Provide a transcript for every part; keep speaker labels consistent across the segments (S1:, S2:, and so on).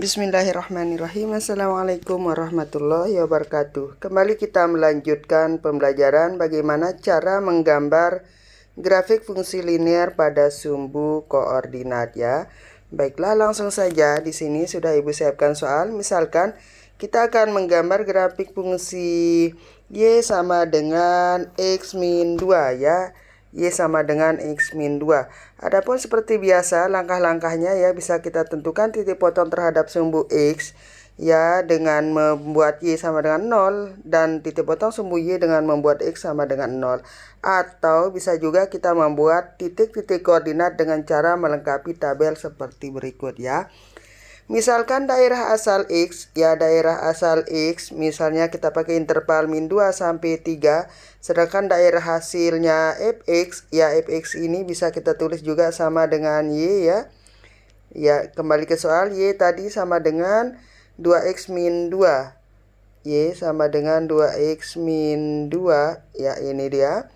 S1: Bismillahirrahmanirrahim. Assalamualaikum warahmatullahi wabarakatuh. Kembali kita melanjutkan pembelajaran bagaimana cara menggambar grafik fungsi linear pada sumbu koordinat ya. Baiklah, langsung saja. Di sini sudah Ibu siapkan soal. Misalkan kita akan menggambar grafik fungsi Y sama dengan X min 2 ya. Y sama dengan X min 2. Adapun seperti biasa langkah-langkahnya ya bisa kita tentukan titik potong terhadap sumbu X ya dengan membuat Y sama dengan 0 dan titik potong sumbu Y dengan membuat X sama dengan 0. Atau bisa juga kita membuat titik-titik koordinat dengan cara melengkapi tabel seperti berikut ya. Misalkan daerah asal X, ya daerah asal X, misalnya kita pakai interval min 2 sampai 3, sedangkan daerah hasilnya Fx, ya Fx ini bisa kita tulis juga sama dengan Y ya. Ya, kembali ke soal, Y tadi sama dengan 2x min 2. Y sama dengan 2x min 2, ya ini dia.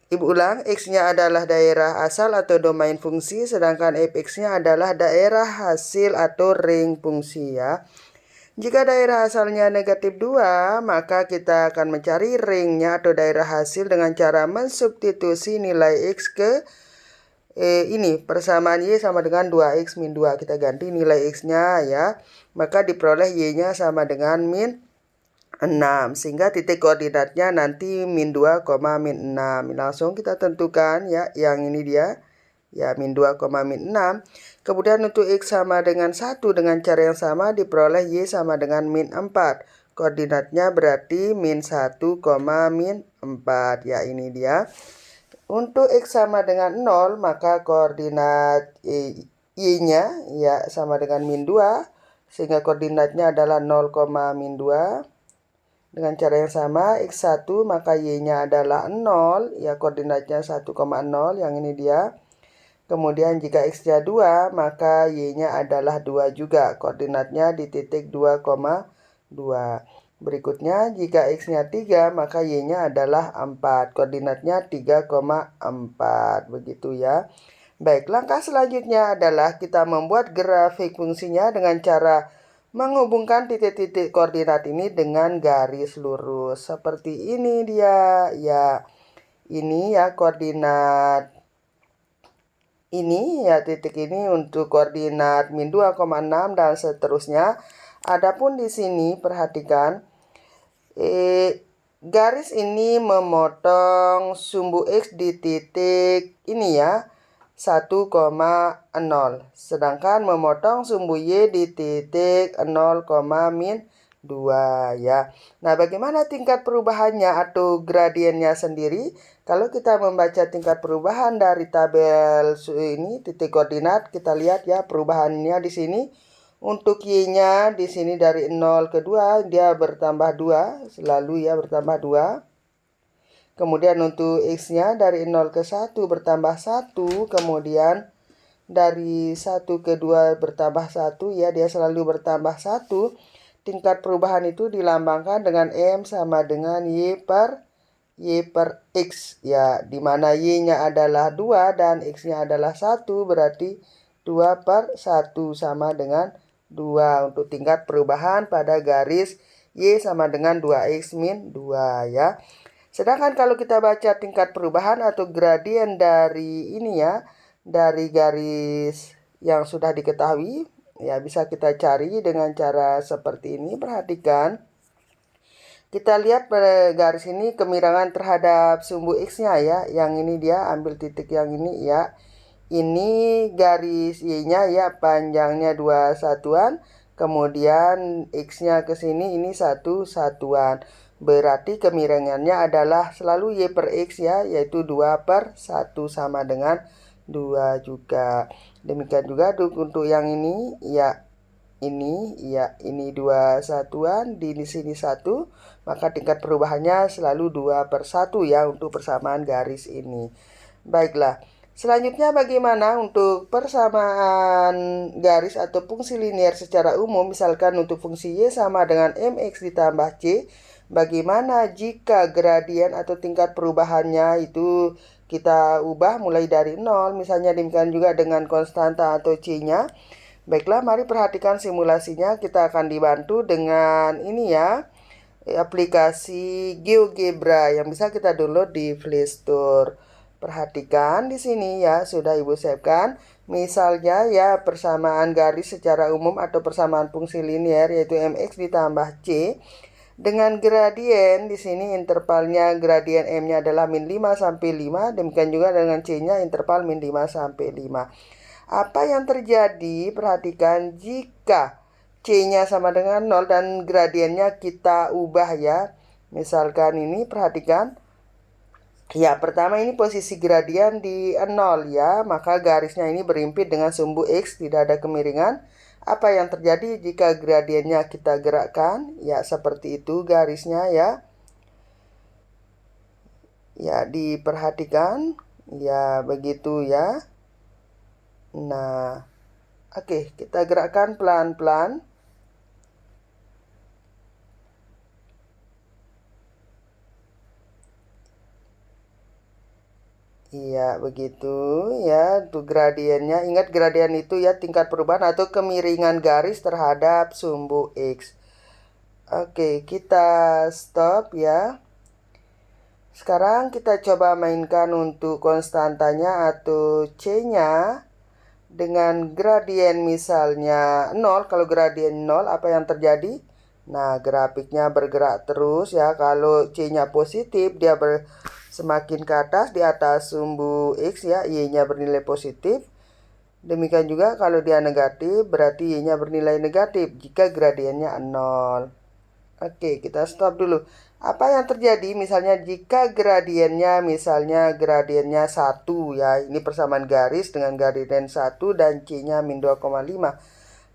S1: Ibu ulang, X-nya adalah daerah asal atau domain fungsi, sedangkan Fx-nya adalah daerah hasil atau ring fungsi ya. Jika daerah asalnya negatif 2, maka kita akan mencari ringnya atau daerah hasil dengan cara mensubstitusi nilai X ke ini persamaan Y sama dengan 2x min 2. Kita ganti nilai X-nya ya, maka diperoleh Y-nya sama dengan min 6, sehingga titik koordinatnya nanti min 2, min 6. Langsung kita tentukan ya, yang ini dia ya min 2, min 6. Kemudian untuk X sama dengan 1 dengan cara yang sama diperoleh Y sama dengan min 4. Koordinatnya berarti min 1, min 4 ya ini dia. Untuk X sama dengan 0 maka koordinat Y-nya ya sama dengan min 2, sehingga koordinatnya adalah 0, min 2. Dengan cara yang sama, X1 maka Y-nya adalah 0, ya koordinatnya 1,0, yang ini dia. Kemudian jika X-nya 2, maka Y-nya adalah 2 juga, koordinatnya di titik 2,2. Berikutnya, jika X-nya 3, maka Y-nya adalah 4, koordinatnya 3,4, begitu ya. Baik, langkah selanjutnya adalah kita membuat grafik fungsinya dengan cara menghubungkan titik-titik koordinat ini dengan garis lurus. Seperti ini dia. Ya, ini ya koordinat. Ini ya titik ini untuk koordinat min 2,6 dan seterusnya. Adapun di sini perhatikan. Garis ini memotong sumbu X di titik ini ya. 1,0, sedangkan memotong sumbu Y di titik 0, min 2 ya. Nah, bagaimana tingkat perubahannya atau gradiennya sendiri? Kalau kita membaca tingkat perubahan dari tabel ini titik koordinat, kita lihat ya perubahannya di sini. Untuk Y-nya di sini dari 0 ke 2 dia bertambah 2, selalu ya bertambah 2. Kemudian untuk X-nya dari 0 ke 1 bertambah 1. Kemudian dari 1 ke 2 bertambah 1 ya, dia selalu bertambah 1. Tingkat perubahan itu dilambangkan dengan M sama dengan Y per X ya, dimana Y-nya adalah 2 dan X-nya adalah 1, berarti 2 per 1 sama dengan 2 untuk tingkat perubahan pada garis Y sama dengan 2X min 2 ya. Sedangkan kalau kita baca tingkat perubahan atau gradien dari ini ya, dari garis yang sudah diketahui, ya bisa kita cari dengan cara seperti ini. Perhatikan. Kita lihat pada garis ini kemirangan terhadap sumbu X-nya ya. Yang ini dia, ambil titik yang ini ya. Ini garis Y-nya ya, panjangnya 2 satuan. Kemudian X-nya ke sini ini 1 satuan. Berarti kemiringannya adalah selalu Y per X ya, yaitu 2 per 1 sama dengan 2 juga. Demikian juga untuk yang ini ya, ini 2 satuan, di sini 1, maka tingkat perubahannya selalu 2 per 1 ya untuk persamaan garis ini. Baiklah. Selanjutnya bagaimana untuk persamaan garis atau fungsi linear secara umum, misalkan untuk fungsi Y sama dengan MX ditambah C, bagaimana jika gradien atau tingkat perubahannya itu kita ubah mulai dari 0, misalnya demikian juga dengan konstanta atau C-nya. Baiklah, mari perhatikan simulasinya. Kita akan dibantu dengan ini ya, aplikasi GeoGebra yang bisa kita download di Play Store. Perhatikan di sini ya, sudah Ibu siapkan. Misalnya ya, persamaan garis secara umum atau persamaan fungsi linear yaitu mx ditambah c dengan gradien. Di sini intervalnya gradien m-nya adalah min 5 sampai 5, demikian juga dengan c-nya interval min 5 sampai 5. Apa yang terjadi? Perhatikan jika C-nya sama dengan 0 dan gradiennya kita ubah ya. Misalkan ini perhatikan. Ya, pertama ini posisi gradien di 0 ya. Maka garisnya ini berimpit dengan sumbu X, tidak ada kemiringan. Apa yang terjadi jika gradiennya kita gerakkan? Ya, seperti itu garisnya ya. Ya, diperhatikan. Ya, begitu ya. Nah, oke, kita gerakkan pelan-pelan. Iya, begitu ya. Untuk gradiennya, ingat gradien itu ya tingkat perubahan atau kemiringan garis terhadap sumbu X. Oke, kita stop ya. Sekarang kita coba mainkan untuk konstantanya atau C-nya. Dengan gradien misalnya 0, kalau gradien 0 apa yang terjadi? Nah, grafiknya bergerak terus ya. Kalau C-nya positif, dia semakin ke atas di atas sumbu X ya, Y-nya bernilai positif. Demikian juga kalau dia negatif, berarti Y-nya bernilai negatif jika gradiennya 0. Oke, kita stop dulu. Apa yang terjadi misalnya jika gradiennya misalnya gradiennya 1 ya. Ini persamaan garis dengan gradien 1 dan C-nya min 2,5.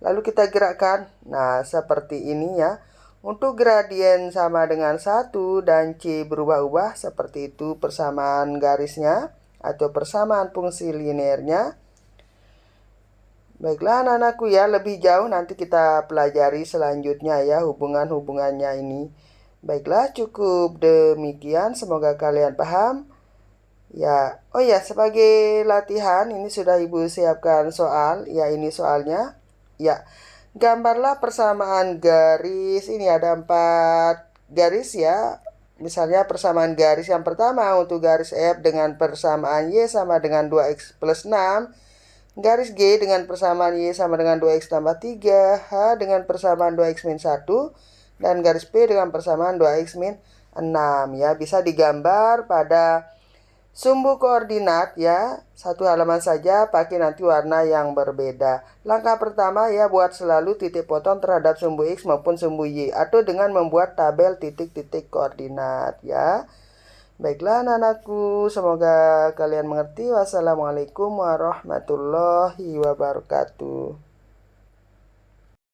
S1: Lalu kita gerakkan. Nah, seperti ini ya. Untuk gradien sama dengan 1 dan C berubah-ubah, seperti itu persamaan garisnya atau persamaan fungsi linearnya. Baiklah anak-anakku ya, lebih jauh nanti kita pelajari selanjutnya ya hubungan-hubungannya ini. Baiklah, cukup demikian, semoga kalian paham. Ya, oh ya, sebagai latihan ini sudah Ibu siapkan soal. Ya, ini soalnya. Ya, gambarlah persamaan garis. Ini ada 4 garis ya. Misalnya persamaan garis yang pertama untuk garis F dengan persamaan Y sama dengan 2X plus 6. Garis G dengan persamaan Y sama dengan 2X tambah 3. H dengan persamaan 2X min 1. Dan garis P dengan persamaan 2X min 6 ya. Bisa digambar pada sumbu koordinat ya. Satu halaman saja, pakai nanti warna yang berbeda. Langkah pertama ya, buat selalu titik potong terhadap sumbu X maupun sumbu Y. Atau dengan membuat tabel titik-titik koordinat ya. Baiklah anak-anakku, semoga kalian mengerti. Wassalamualaikum warahmatullahi wabarakatuh.